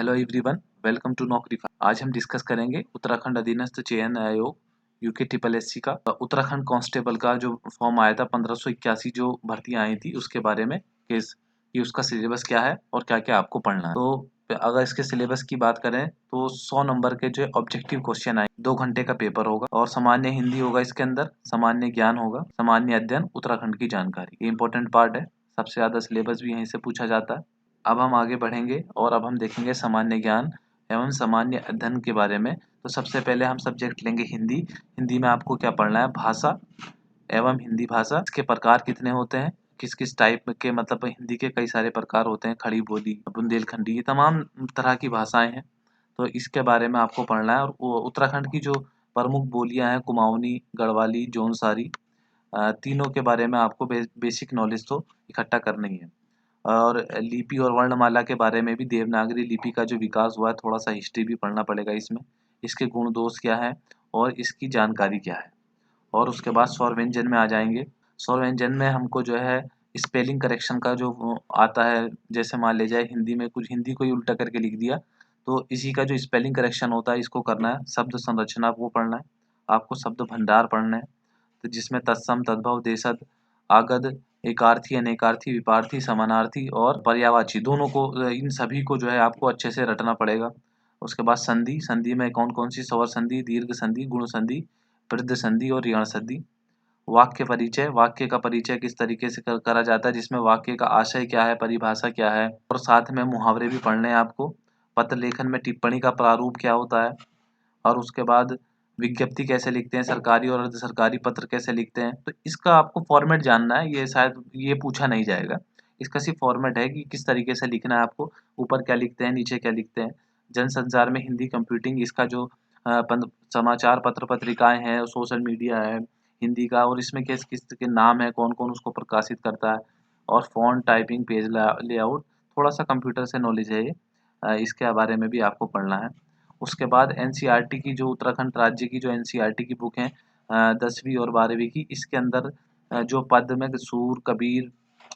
Hello everyone, welcome to नौकरी file. आज हम डिस्कस करेंगे उत्तराखंड अधीनस्थ चयन आयोग यूके ट्रिपल एस सी का उत्तराखंड कांस्टेबल का जो फॉर्म आया था 1581 जो भर्तियां आई थी उसके बारे में कि उसका सिलेबस क्या है और क्या क्या आपको पढ़ना है। तो अगर इसके सिलेबस की बात करें तो 100 नंबर के जो ऑब्जेक्टिव क्वेश्चन आए, 2 घंटे का पेपर होगा और सामान्य हिंदी होगा, इसके अंदर सामान्य ज्ञान होगा, सामान्य अध्ययन, उत्तराखंड की जानकारी, ये इंपॉर्टेंट पार्ट है। सबसे ज्यादा सिलेबस भी यहीं से पूछा जाता है। अब हम आगे बढ़ेंगे और अब हम देखेंगे सामान्य ज्ञान एवं सामान्य अध्ययन के बारे में। तो सबसे पहले हम सब्जेक्ट लेंगे हिंदी। हिंदी में आपको क्या पढ़ना है? भाषा एवं हिंदी भाषा, इसके प्रकार कितने होते हैं, किस किस टाइप के, मतलब हिंदी के कई सारे प्रकार होते हैं, खड़ी बोली, बुंदेलखंडी, ये तमाम तरह की भाषाएं हैं। तो इसके बारे में आपको पढ़ना है। और उत्तराखंड की जो प्रमुख बोलियां हैं, कुमाऊनी, गढ़वाली, जौनसारी, तीनों के बारे में आपको बेसिक नॉलेज तो इकट्ठा करनी है। और लिपि और वर्णमाला के बारे में भी, देवनागरी लिपि का जो विकास हुआ है, थोड़ा सा हिस्ट्री भी पढ़ना पड़ेगा इसमें, इसके गुण दोष क्या है और इसकी जानकारी क्या है। और उसके बाद स्वर व्यंजन में आ जाएंगे। स्वर व्यंजन में हमको जो है स्पेलिंग करेक्शन का जो आता है, जैसे मान ले जाए हिंदी में कुछ, हिंदी को ही उल्टा करके लिख दिया, तो इसी का जो स्पेलिंग करेक्शन होता है इसको करना है। शब्द संरचना को पढ़ना है, आपको शब्द भंडार पढ़ना है, तो जिसमें तत्सम, तद्भव, देशज, आगध, एकार्थी, अनेकार्थी, विपार्थी, समानार्थी और पर्यायवाची, दोनों को, इन सभी को जो है आपको अच्छे से रटना पड़ेगा। उसके बाद संधि, संधि में कौन कौन सी, स्वर संधि, दीर्घ संधि, गुण संधि, वृद्ध संधि और ऋण संधि। वाक्य परिचय, वाक्य का परिचय किस तरीके से करा जाता है, जिसमें वाक्य का आशय क्या है, परिभाषा क्या है, और साथ में मुहावरे भी पढ़ने हैं आपको। पत्र लेखन में टिप्पणी का प्रारूप क्या होता है, और उसके बाद विज्ञप्ति कैसे लिखते हैं, सरकारी और अर्ध सरकारी पत्र कैसे लिखते हैं। तो इसका आपको फॉर्मेट जानना है, ये शायद ये पूछा नहीं जाएगा। इसका सिर्फ फॉर्मेट है कि किस तरीके से लिखना है आपको, ऊपर क्या लिखते हैं, नीचे क्या लिखते हैं। जनसंचार में हिंदी कंप्यूटिंग, इसका जो समाचार पत्र पत्रिकाएं हैं, सोशल मीडिया है हिंदी का, और इसमें किस किस के नाम है, कौन कौन उसको प्रकाशित करता है। और फ़ॉन्ट, टाइपिंग, पेज लेआउट, थोड़ा सा कंप्यूटर से नॉलेज है ये, इसके बारे में भी आपको पढ़ना है। उसके बाद एनसीईआरटी की, जो उत्तराखंड राज्य की जो एनसीईआरटी की बुक है 10वीं और 12वीं की, इसके अंदर जो पद में सूर, कबीर,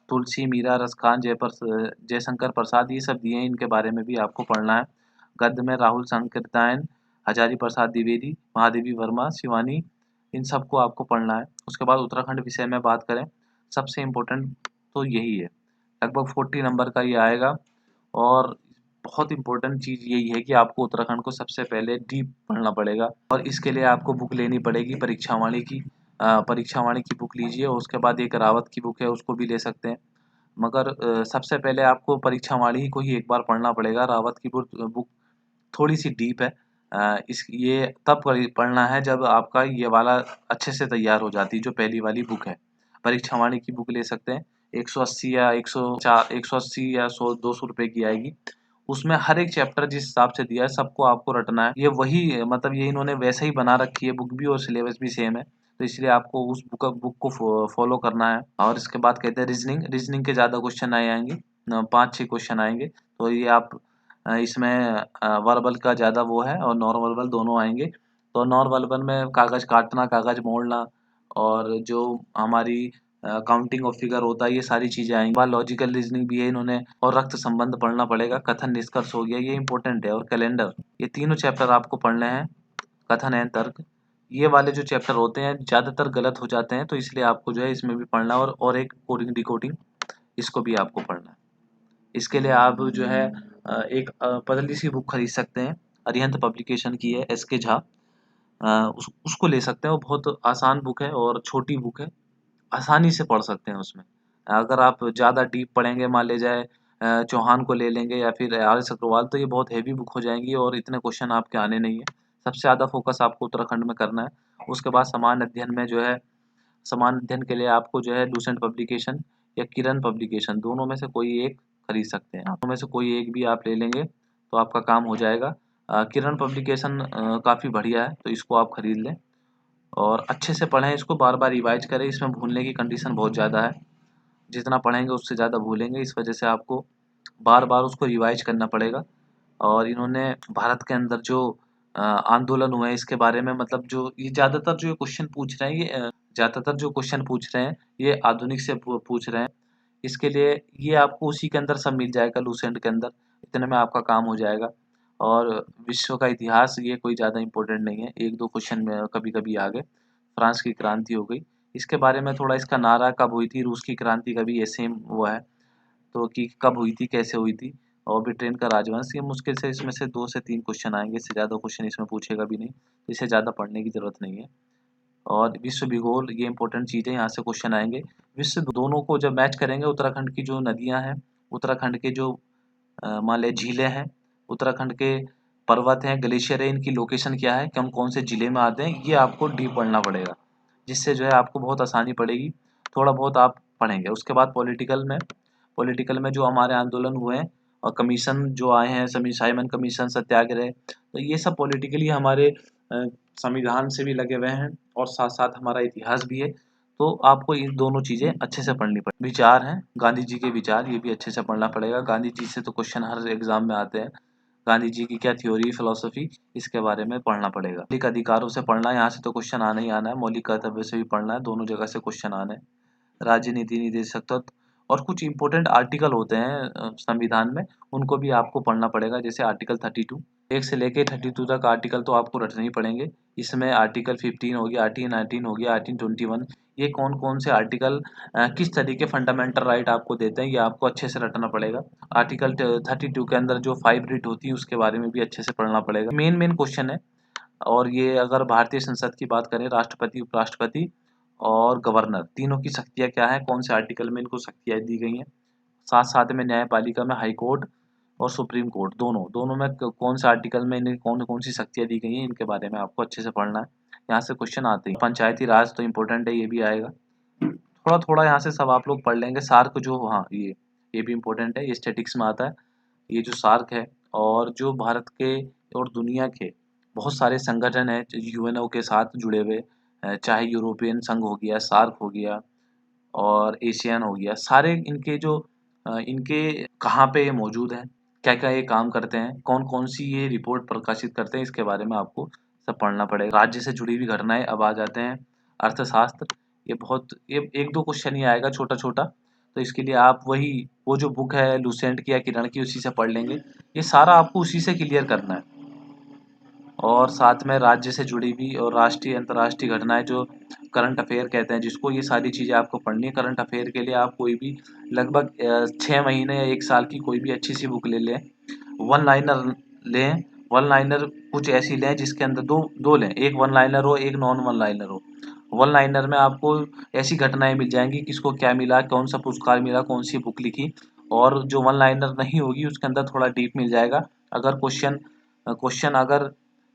तुलसी, मीरा, रसखान, जयशंकर प्रसाद, ये सब दिए हैं, इनके बारे में भी आपको पढ़ना है। गद्य में राहुल संकीर्तन, हजारी प्रसाद द्विवेदी, महादेवी वर्मा, शिवानी, इन सबको आपको पढ़ना है। उसके बाद उत्तराखंड विषय में बात करें, सबसे इम्पोर्टेंट तो यही है, लगभग 40 नंबर का ये आएगा। और बहुत इम्पोर्टेंट चीज़ यही है कि आपको उत्तराखंड को सबसे पहले डीप पढ़ना पड़ेगा, और इसके लिए आपको बुक लेनी पड़ेगी परीक्षावाणी की। परीक्षावाणी की बुक लीजिए, और उसके बाद एक रावत की बुक है, उसको भी ले सकते हैं। मगर सबसे पहले आपको परीक्षावाणी को ही एक बार पढ़ना पड़ेगा। रावत की बुक थोड़ी सी डीप है। इस ये तब पढ़ना है जब आपका ये वाला अच्छे से तैयार हो जाती है, जो पहली वाली बुक है। परीक्षावाणी की बुक ले सकते हैं, 180 या 180 या 100-200 रुपए की आएगी। उसमें हर एक चैप्टर जिस हिसाब से दिया है सबको आपको रटना है। ये वही, मतलब ये इन्होंने वैसे ही बना रखी है बुक भी, और सिलेबस भी सेम है, तो इसलिए आपको उस बुक को फॉलो करना है। और इसके बाद कहते हैं रीजनिंग। रीजनिंग के ज़्यादा क्वेश्चन आएंगे, 5-6 क्वेश्चन आएंगे। तो ये आप इसमें वर्बल का ज़्यादा वो है, और नॉन वर्बल दोनों आएंगे। तो नॉन वर्बल में कागज़ काटना, कागज़ मोड़ना, और जो हमारी काउंटिंग ऑफ फिगर होता है, ये सारी चीज़ें आएंगी। बाद लॉजिकल रीजनिंग भी है इन्होंने, और रक्त संबंध पढ़ना पड़ेगा, कथन निष्कर्ष हो गया, ये इंपॉर्टेंट है। और कैलेंडर, ये तीनों चैप्टर आपको पढ़ने हैं। कथन एवं तर्क, ये वाले जो चैप्टर होते हैं ज़्यादातर गलत हो जाते हैं, तो इसलिए आपको जो है इसमें भी पढ़ना है। और एक कोडिंग डिकोडिंग, इसको भी आपको पढ़ना है। इसके लिए आप जो है एक पतली सी बुक खरीद सकते हैं, अरिहंत पब्लिकेशन की है, एस के झा, उसको ले सकते हैं। वो बहुत आसान बुक है और छोटी बुक है, आसानी से पढ़ सकते हैं उसमें। अगर आप ज़्यादा डीप पढ़ेंगे, मान ले जाए चौहान को ले लेंगे या फिर आर एस अग्रवाल, तो ये बहुत हैवी बुक हो जाएंगी और इतने क्वेश्चन आपके आने नहीं है। सबसे ज़्यादा फोकस आपको उत्तराखंड में करना है। उसके बाद समान अध्ययन में जो है, समान अध्ययन के लिए आपको जो है लूसेंट पब्लिकेशन या किरण पब्लिकेशन, दोनों में से कोई एक खरीद सकते हैं। दोनों में से कोई एक भी आप ले लेंगे तो आपका काम हो जाएगा। किरण पब्लिकेशन काफ़ी बढ़िया है, तो इसको आप खरीद लें और अच्छे से पढ़ें, इसको बार बार रिवाइज करें। इसमें भूलने की कंडीशन बहुत ज़्यादा है, जितना पढ़ेंगे उससे ज़्यादा भूलेंगे, इस वजह से आपको बार बार उसको रिवाइज करना पड़ेगा। और इन्होंने भारत के अंदर जो आंदोलन हुए इसके बारे में, मतलब जो ये ज़्यादातर जो क्वेश्चन पूछ रहे हैं, ये ज़्यादातर जो क्वेश्चन पूछ रहे हैं ये आधुनिक से पूछ रहे हैं। इसके लिए ये आपको उसी के अंदर सब मिल जाएगा, लूसेंट के अंदर, इतने में आपका काम हो जाएगा। और विश्व का इतिहास ये कोई ज़्यादा इम्पोर्टेंट नहीं है, 1-2 क्वेश्चन में कभी-कभी आ गए। फ्रांस की क्रांति हो गई, इसके बारे में थोड़ा, इसका नारा कब हुई थी, रूस की क्रांति का भी ये सेम वो है, तो कि कब हुई थी, कैसे हुई थी, और ब्रिटेन का राजवंश, ये मुश्किल से इसमें से 2 से 3 क्वेश्चन आएँगे, इससे ज़्यादा क्वेश्चन इसमें पूछेगा भी नहीं, इसे ज़्यादा पढ़ने की ज़रूरत नहीं है। और विश्व भूगोल, ये इम्पोर्टेंट चीज़ है, यहाँ से क्वेश्चन आएँगे। विश्व दोनों को जब मैच करेंगे, उत्तराखंड की जो नदियाँ हैं, उत्तराखंड के जो मान लें झीलें हैं, उत्तराखंड के पर्वत हैं, ग्लेशियर है, इनकी लोकेशन क्या है, कौन-कौन से ज़िले में आते हैं, ये आपको डीप पढ़ना पड़ेगा। जिससे जो है आपको बहुत आसानी पड़ेगी, थोड़ा बहुत आप पढ़ेंगे। उसके बाद पॉलिटिकल में जो हमारे आंदोलन हुए हैं और कमीशन जो आए हैं, साइमन कमीशन, सत्याग्रह, तो ये सब पॉलिटिकली हमारे संविधान से भी लगे हुए हैं और साथ-साथ हमारा इतिहास भी है। तो आपको ये दोनों चीज़ें अच्छे से पढ़नी पड़े। विचार हैं, गांधी जी के विचार, ये भी अच्छे से पढ़ना पड़ेगा। गांधी जी से तो क्वेश्चन हर एग्ज़ाम में आते हैं। गांधी जी की क्या थ्योरी, फिलॉसफी, इसके बारे में पढ़ना पड़ेगा। मौलिक अधिकारों से पढ़ना है, यहाँ से तो क्वेश्चन आना ही आना है। मौलिक कर्तव्य से भी पढ़ना है, दोनों जगह से क्वेश्चन आने हैं। राजनीति निदेशक तत्व और कुछ इम्पोर्टेंट आर्टिकल होते हैं संविधान में, उनको भी आपको पढ़ना पड़ेगा, जैसे आर्टिकल 32, 1 से लेके 32 तक आर्टिकल तो आपको रटने ही पड़ेंगे। इसमें आर्टिकल 15 हो गया, आर्टिकल 19 हो गया, आर्टिकल 21, ये कौन-कौन से आर्टिकल किस तरीके फंडामेंटल राइट आपको देते हैं, ये आपको अच्छे से रटना पड़ेगा। आर्टिकल 32 के अंदर जो 5 रिट होती है, उसके बारे में भी अच्छे से पढ़ना पड़ेगा। मेन क्वेश्चन है। और ये अगर भारतीय संसद की बात करें, राष्ट्रपति, उपराष्ट्रपति और गवर्नर, तीनों की शक्तियाँ क्या हैं, कौन से आर्टिकल में इनको शक्तियाँ दी गई हैं। साथ-साथ में न्यायपालिका में हाई कोर्ट और सुप्रीम कोर्ट, दोनों में कौन से आर्टिकल में इन्हें कौन-कौन सी शक्तियाँ दी गई हैं, इनके बारे में आपको अच्छे से पढ़ना है। यहाँ से क्वेश्चन आते हैं। पंचायती राज तो इम्पोर्टेंट है, ये भी आएगा। थोड़ा-थोड़ा यहाँ से सब आप लोग पढ़ लेंगे। सार्क जो, हाँ, ये भी इम्पोर्टेंट है, ये स्टैटिक्स में आता है। ये जो सार्क है, और जो भारत के और दुनिया के बहुत सारे संगठन हैं यूएनओ के साथ जुड़े हुए, चाहे यूरोपियन संघ हो गया, सार्क हो गया और एशियन हो गया, सारे इनके जो इनके कहाँ पे ये मौजूद हैं, क्या-क्या ये काम करते हैं, कौन-कौन सी ये रिपोर्ट प्रकाशित करते हैं, इसके बारे में आपको सब पढ़ना पड़ेगा। राज्य से जुड़ी हुई घटनाएँ, अब आ जाते हैं अर्थशास्त्र। ये 1-2 क्वेश्चन ही आएगा छोटा-छोटा, तो इसके लिए आप वो जो बुक है लुसेंट की या किरण की, उसी से पढ़ लेंगे। ये सारा आपको उसी से क्लियर करना है। और साथ में राज्य से जुड़ी हुई और राष्ट्रीय अंतर्राष्ट्रीय घटनाएं, जो करंट अफेयर कहते हैं जिसको, ये सारी चीज़ें आपको पढ़नी है। करंट अफेयर के लिए आप कोई भी लगभग 6 महीने या 1 साल की कोई भी अच्छी सी बुक ले लें। वन लाइनर लें, वन लाइनर कुछ ऐसी लें जिसके अंदर दो लें, एक वन लाइनर हो, एक नॉन वन लाइनर हो। वन लाइनर में आपको ऐसी घटनाएं मिल जाएंगी, किसको क्या मिला, कौन सा पुरस्कार मिला, कौन सी बुक लिखी। और जो वन लाइनर नहीं होगी, उसके अंदर थोड़ा डीप मिल जाएगा। अगर क्वेश्चन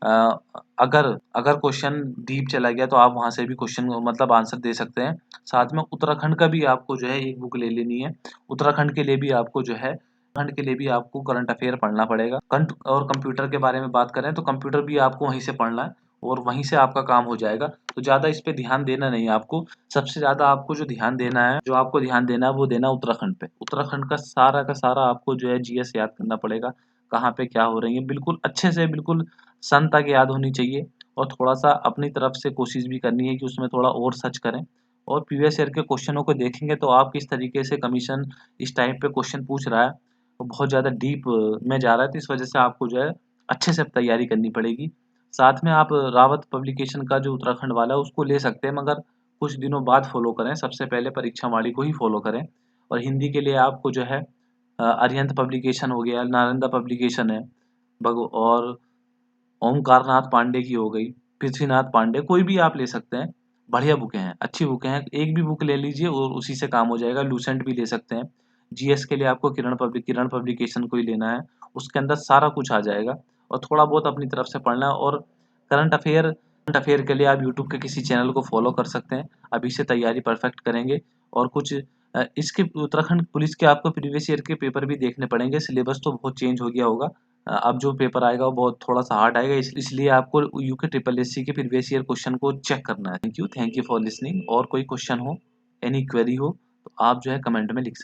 अ, अगर अगर क्वेश्चन डीप चला गया, तो आप वहाँ से भी क्वेश्चन मतलब आंसर दे सकते हैं। साथ में उत्तराखंड का भी आपको जो है एक बुक ले लेनी है। उत्तराखंड के लिए भी आपको जो है, उत्तराखंड के लिए भी आपको करंट अफेयर पढ़ना पड़ेगा। कंट और कंप्यूटर के बारे में बात करें, तो कंप्यूटर भी आपको वहीं से पढ़ना है और वहीं से आपका काम हो जाएगा। तो ज़्यादा इस पे ध्यान देना नहीं है आपको। सबसे ज़्यादा आपको जो आपको ध्यान देना है, वो देना है उत्तराखंड पे। उत्तराखंड का सारा आपको जो है जीएस याद करना पड़ेगा। कहाँ पे क्या हो रही है, बिल्कुल अच्छे से, बिल्कुल सन तक याद होनी चाहिए। और थोड़ा-सा अपनी तरफ से कोशिश भी करनी है कि उसमें थोड़ा और सर्च करें। और प्रीवियस ईयर के क्वेश्चनों को देखेंगे, तो आप किस तरीके से कमीशन इस टाइप पे क्वेश्चन पूछ रहा है, वो बहुत ज़्यादा डीप में जा रहा है, तो इस वजह से आपको जो है अच्छे से तैयारी करनी पड़ेगी। साथ में आप रावत पब्लिकेशन का जो उत्तराखंड वाला है, उसको ले सकते हैं, मगर कुछ दिनों बाद फॉलो करें। सबसे पहले परीक्षा वाली को ही फॉलो करें। और हिंदी के लिए आपको जो है अरिहंत पब्लिकेशन हो गया, नालंदा पब्लिकेशन है, और ओमकारनाथ पांडे की हो गई, पृथ्वीनाथ पांडे, कोई भी आप ले सकते हैं। बढ़िया बुकें हैं, अच्छी बुकें हैं। एक भी बुक ले लीजिए और उसी से काम हो जाएगा। लूसेंट भी ले सकते हैं। जीएस के लिए आपको किरण पब्लिकेशन को ही लेना है। उसके अंदर सारा कुछ आ जाएगा। और थोड़ा बहुत अपनी तरफ से पढ़ना है। और करंट अफेयर के लिए आप यूट्यूब के किसी चैनल को फॉलो कर सकते हैं। अभी से तैयारी परफेक्ट करेंगे। और कुछ इसके उत्तराखंड पुलिस के आपको प्रीवियस ईयर के पेपर भी देखने पड़ेंगे। सिलेबस तो बहुत चेंज हो गया होगा। अब जो पेपर आएगा वो बहुत थोड़ा-सा हार्ड आएगा, इसलिए आपको यूके ट्रिपल एससी के प्रीवियस ईयर क्वेश्चन को चेक करना है। Thank you for listening. और कोई क्वेश्चन हो, एनी क्वेरी हो, तो आप जो है कमेंट में लिख सकते हैं।